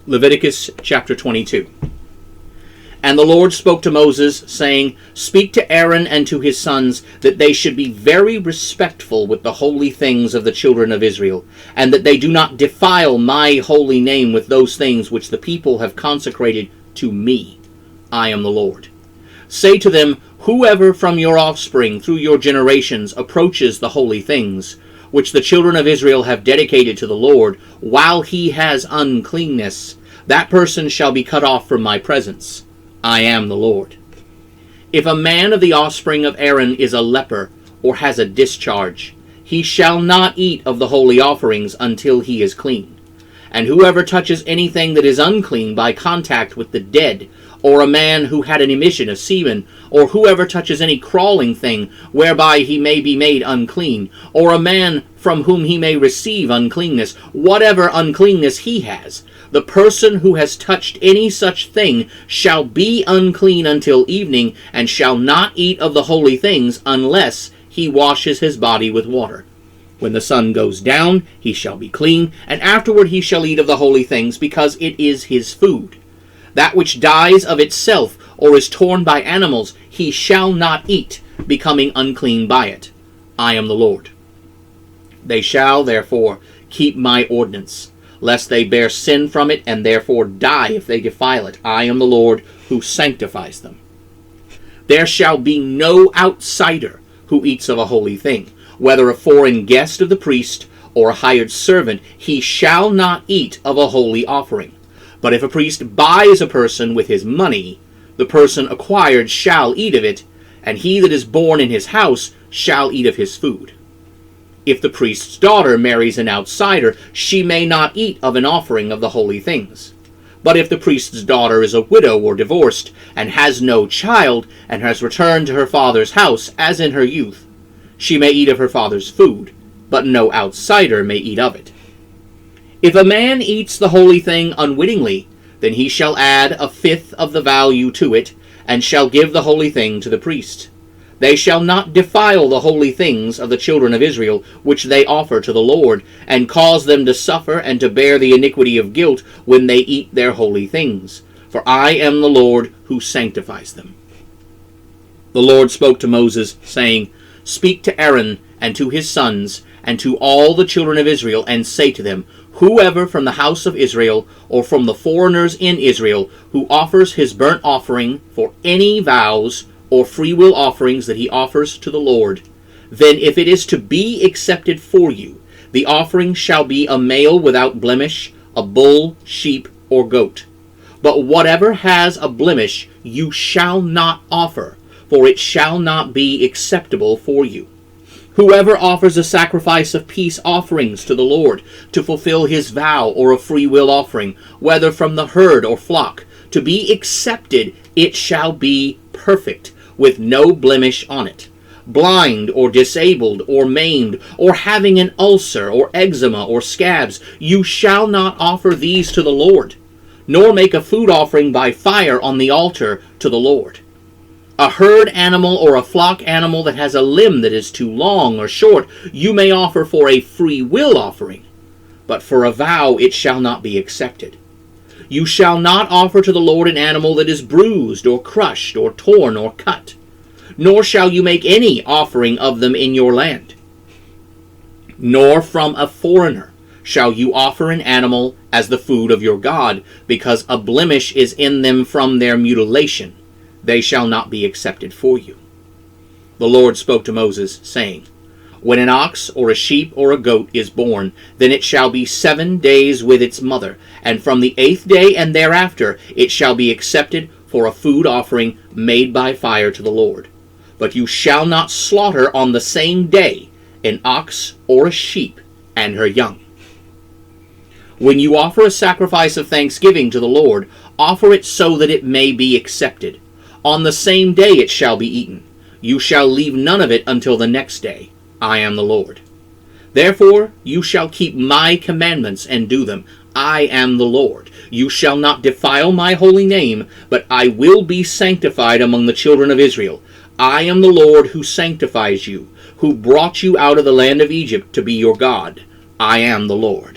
Leviticus chapter 22. And the Lord spoke to Moses, saying, Speak to Aaron and to his sons, that they should be very respectful with the holy things of the children of Israel, and that they do not defile my holy name with those things which the people have consecrated to me. I am the Lord. Say to them, Whoever from your offspring through your generations approaches the holy things, which the children of Israel have dedicated to the Lord, while he has uncleanness, that person shall be cut off from my presence. I am the Lord. If a man of the offspring of Aaron is a leper, or has a discharge, he shall not eat of the holy offerings until he is clean. And whoever touches anything that is unclean by contact with the dead, or a man who had an emission of semen, or whoever touches any crawling thing whereby he may be made unclean, or a man from whom he may receive uncleanness, whatever uncleanness he has, the person who has touched any such thing shall be unclean until evening, and shall not eat of the holy things unless he washes his body with water. When the sun goes down, he shall be clean, and afterward he shall eat of the holy things, because it is his food. That which dies of itself, or is torn by animals, he shall not eat, becoming unclean by it. I am the Lord. They shall, therefore, keep my ordinance, lest they bear sin from it, and therefore die if they defile it. I am the Lord who sanctifies them. There shall be no outsider who eats of a holy thing, whether a foreign guest of the priest, or a hired servant. He shall not eat of a holy offering. But if a priest buys a person with his money, the person acquired shall eat of it, and he that is born in his house shall eat of his food. If the priest's daughter marries an outsider, she may not eat of an offering of the holy things. But if the priest's daughter is a widow or divorced, and has no child, and has returned to her father's house, as in her youth, she may eat of her father's food, but no outsider may eat of it. If a man eats the holy thing unwittingly, then he shall add a fifth of the value to it, and shall give the holy thing to the priest. They shall not defile the holy things of the children of Israel, which they offer to the Lord, and cause them to suffer and to bear the iniquity of guilt when they eat their holy things. For I am the Lord who sanctifies them. The Lord spoke to Moses, saying, Speak to Aaron and to his sons, and to all the children of Israel, and say to them, Whoever from the house of Israel, or from the foreigners in Israel, who offers his burnt offering for any vows or freewill offerings that he offers to the Lord, then if it is to be accepted for you, the offering shall be a male without blemish, a bull, sheep, or goat. But whatever has a blemish you shall not offer, for it shall not be acceptable for you. Whoever offers a sacrifice of peace offerings to the Lord, to fulfill his vow, or a free will offering, whether from the herd or flock, to be accepted, it shall be perfect, with no blemish on it. Blind, or disabled, or maimed, or having an ulcer, or eczema, or scabs, you shall not offer these to the Lord, nor make a food offering by fire on the altar to the Lord. A herd animal or a flock animal that has a limb that is too long or short, you may offer for a free will offering, but for a vow it shall not be accepted. You shall not offer to the Lord an animal that is bruised, or crushed, or torn, or cut, nor shall you make any offering of them in your land. Nor from a foreigner shall you offer an animal as the food of your God, because a blemish is in them from their mutilation. They shall not be accepted for you. The Lord spoke to Moses, saying, When an ox or a sheep or a goat is born, then it shall be 7 days with its mother, and from the 8th day and thereafter it shall be accepted for a food offering made by fire to the Lord. But you shall not slaughter on the same day an ox or a sheep and her young. When you offer a sacrifice of thanksgiving to the Lord, offer it so that it may be accepted. On the same day it shall be eaten. You shall leave none of it until the next day. I am the Lord. Therefore you shall keep my commandments and do them. I am the Lord. You shall not defile my holy name, but I will be sanctified among the children of Israel. I am the Lord who sanctifies you, who brought you out of the land of Egypt to be your God. I am the Lord.